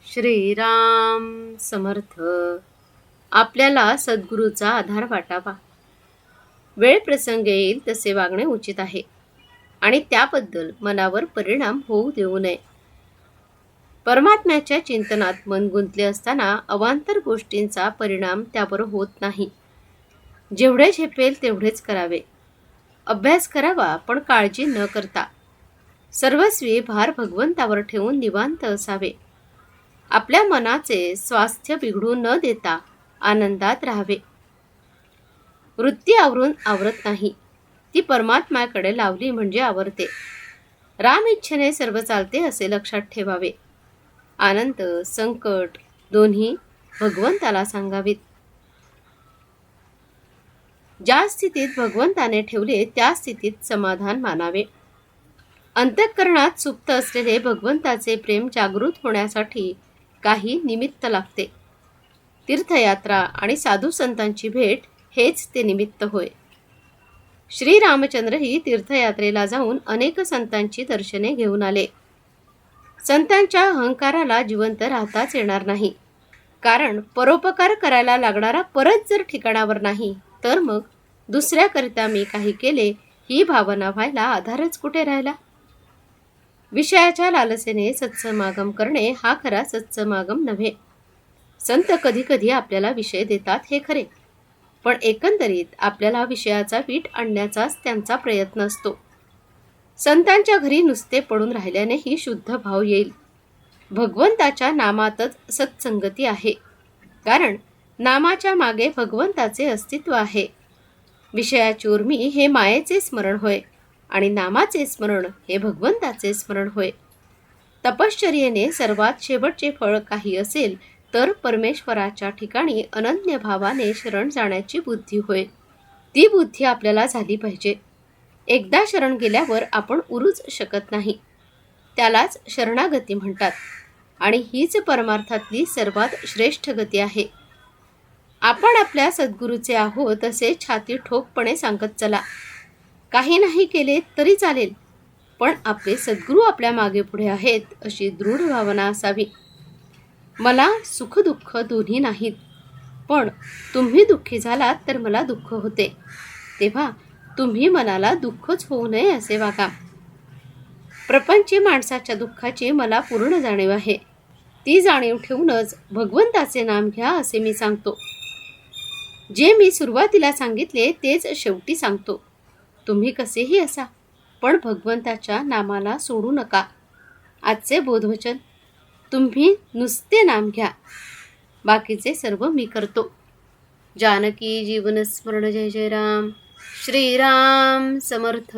श्रीराम समर्थ. आपल्याला सद्गुरूचा आधार वाटावा. वेळ प्रसंग येईल तसे वागणे उचित आहे आणि त्याबद्दल मनावर परिणाम होऊ देऊ नये. परमात्म्याच्या चिंतनात मन गुंतले असताना अवांतर गोष्टींचा परिणाम त्यावर होत नाही. जेवढे झेपेल तेवढेच करावे. अभ्यास करावा पण काळजी न करता. सर्वस्वी भार भगवंतावर ठेवून निवांत असावे. आपल्या मनाचे स्वास्थ्य बिघडू न देता आनंदात राहावे. वृत्ती आवरून आवरत नाही, ती परमात्म्याकडे लावली म्हणजे आवरते. राम इच्छेने सर्व चालते असे लक्षात ठेवावे. आनंद संकट दोन्ही भगवंताला सांगावीत. ज्या स्थितीत भगवंताने ठेवले त्या स्थितीत समाधान मानावे. अंतःकरणात सुप्त असलेले भगवंताचे प्रेम जागृत होण्यासाठी काही निमित्त लागते. तीर्थयात्रा आणि साधू संतांची भेट हेच ते निमित्त होय. श्रीरामचंद्रही तीर्थयात्रेला जाऊन अनेक संतांची दर्शने घेऊन आले. संतांच्या अहंकाराला जिवंत राहताच येणार नाही, कारण परोपकार करायला लागणारा परत जर ठिकाणावर नाही तर मग दुसऱ्याकरिता मी काही केले ही भावना व्हायला आधारच कुठे राहिला. विषयाच्या लालसेने सत्समागम करणे हा खरा सत्समागम नव्हे. संत कधी कधी आपल्याला विषय देतात हे खरे, पण एकंदरीत आपल्याला विषयाचा वीट आणण्याचाच त्यांचा प्रयत्न असतो. संतांच्या घरी नुसते पडून राहिल्यानेही शुद्ध भाव येईल. भगवंताच्या नामातच सत्संगती आहे, कारण नामाच्या मागे भगवंताचे अस्तित्व आहे. विषयाची उर्मी हे मायेचे स्मरण होय आणि नामाचे स्मरण हे भगवंताचे स्मरण होय. तपश्चर्येने सर्वात शेवटचे फळ काही असेल तर परमेश्वराच्या ठिकाणी अनन्य भावाने शरण जाण्याची बुद्धी होय. ती बुद्धी आपल्याला झाली पाहिजे. एकदा शरण गेल्यावर आपण उरूच शकत नाही. त्यालाच शरणागती म्हणतात आणि हीच परमार्थातली सर्वात श्रेष्ठ गती आहे. आपण आपल्या सद्गुरूचे आहोत असे छाती ठोकपणे सांगत चला. काही नाही केले तरी चालेल, पण आपले सद्गुरू आपल्या मागे पुढे आहेत अशी दृढ भावना असावी. मला सुख दुःख दोन्ही नाहीत, पण तुम्ही दुःखी झालात तर मला दुःख होते, तेव्हा तुम्ही मनाला दुःखच होऊ नये असे वागा. प्रपंची माणसाच्या दुःखाची मला पूर्ण जाणीव आहे. ती जाणीव ठेवूनच भगवंताचे नाम घ्या असे मी सांगतो. जे मी सुरुवातीला सांगितले तेच शेवटी सांगतो. तुम्ही कसेही असा, पण भगवंताच्या नामाला सोडू नका. आजचे बोधवचन, तुम्ही नुसते नाम घ्या, बाकीचे सर्व मी करतो. जानकी जीवन स्मरण. जय जय राम. श्रीराम समर्थ.